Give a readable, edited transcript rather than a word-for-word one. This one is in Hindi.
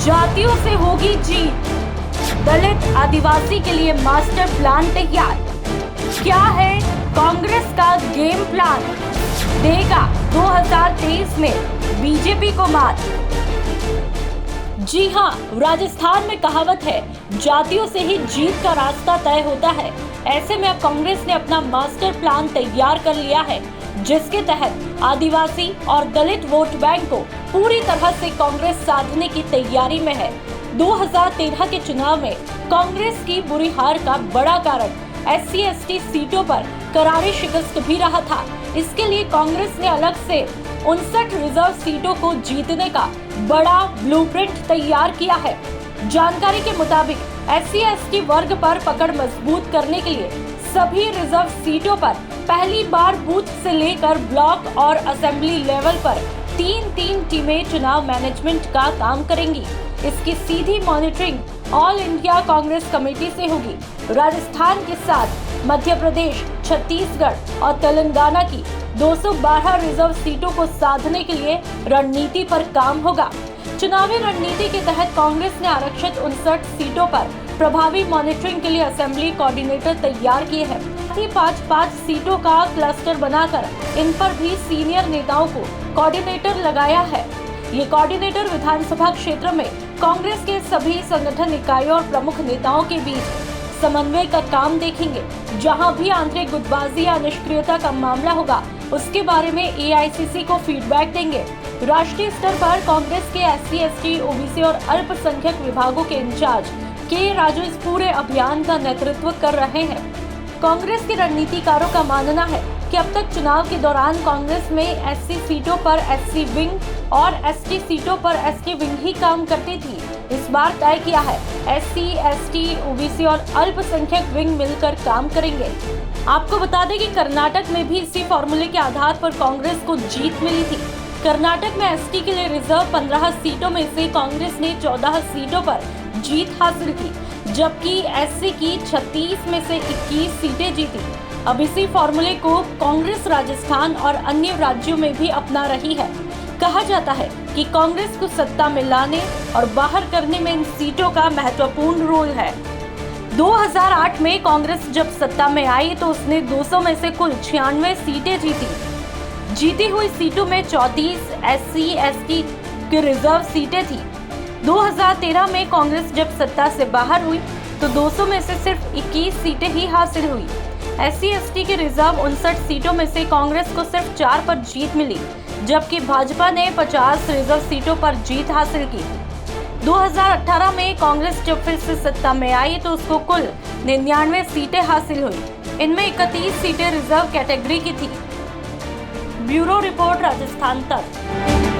जातियों से होगी जीत, दलित आदिवासी के लिए मास्टर प्लान तैयार। क्या है कांग्रेस का गेम प्लान? देगा 2023 में बीजेपी को मात। जी हां, राजस्थान में कहावत है, जातियों से ही जीत का रास्ता तय होता है। ऐसे में अब कांग्रेस ने अपना मास्टर प्लान तैयार कर लिया है, जिसके तहत आदिवासी और दलित वोट बैंक को पूरी तरह से कांग्रेस साधने की तैयारी में है। 2013 के चुनाव में कांग्रेस की बुरी हार का बड़ा कारण SC/ST सीटों पर करारी शिकस्त भी रहा था। इसके लिए कांग्रेस ने अलग से 59 रिजर्व सीटों को जीतने का बड़ा ब्लूप्रिंट तैयार किया है। जानकारी के मुताबिक SC/ST वर्ग पर पकड़ मजबूत करने के लिए सभी रिजर्व सीटों पर पहली बार बूथ से लेकर ब्लॉक और असेंबली लेवल पर 3-3 टीमें चुनाव मैनेजमेंट का काम करेंगी। इसकी सीधी monitoring all India Congress committee से होगी। राजस्थान के साथ मध्य प्रदेश, छत्तीसगढ़ और तेलंगाना की 212 रिजर्व सीटों को साधने के लिए रणनीति पर काम होगा। चुनावी रणनीति के तहत कांग्रेस ने आरक्षित 59 सीटों पर प्रभावी मॉनिटरिंग के लिए असेंबली कोऑर्डिनेटर तैयार किए हैं। 5-5 सीटों का क्लस्टर बनाकर इन पर भी सीनियर नेताओं को कोऑर्डिनेटर लगाया है। ये कोऑर्डिनेटर विधानसभा क्षेत्र में कांग्रेस के सभी संगठन इकाइयों और प्रमुख नेताओं के बीच समन्वय का काम देखेंगे। जहां भी आंतरिक गुटबाजी या निष्क्रियता का मामला होगा, उसके बारे में AICC को फीडबैक देंगे। राष्ट्रीय स्तर पर कांग्रेस के SC/ST, OBC और अल्पसंख्यक विभागों के इंचार्ज K. राजू इस पूरे अभियान का नेतृत्व कर रहे हैं। कांग्रेस के रणनीतिकारों का मानना है कि अब तक चुनाव के दौरान कांग्रेस में SC सीटों पर SC विंग और ST सीटों पर ST विंग ही काम करती थी। इस बार तय किया है SC/ST, OBC और अल्पसंख्यक विंग मिलकर काम करेंगे। आपको बता दें कि कर्नाटक में भी इसी फॉर्मूले के आधार पर कांग्रेस को जीत मिली थी। कर्नाटक में ST के लिए रिजर्व 15 सीटों में से कांग्रेस ने 14 सीटों पर जीत हासिल की, जबकि SC की 36 में से 21 सीटें जीती। अब इसी फॉर्मूले को कांग्रेस राजस्थान और अन्य राज्यों में भी अपना रही है। कहा जाता है कि कांग्रेस को सत्ता में लाने और बाहर करने में इन सीटों का महत्वपूर्ण रोल है। 2008 में कांग्रेस जब सत्ता में आई तो उसने 200 में से कुल 96 सीटें जीती। जीती हुई सीटों में 34 SC/ST की रिजर्व सीटें थी। 2013 में कांग्रेस जब सत्ता से बाहर हुई तो 200 में से सिर्फ 21 सीटें ही हासिल हुई। SC/ST की रिजर्व 59 सीटों में से कांग्रेस को सिर्फ 4 पर जीत मिली, जबकि भाजपा ने 50 रिजर्व सीटों पर जीत हासिल की। 2018 में कांग्रेस जब फिर से सत्ता में आई तो उसको कुल 99 सीटें हासिल हुई। इनमें 31 सीटें रिजर्व कैटेगरी की थी। ब्यूरो रिपोर्ट, राजस्थान तक।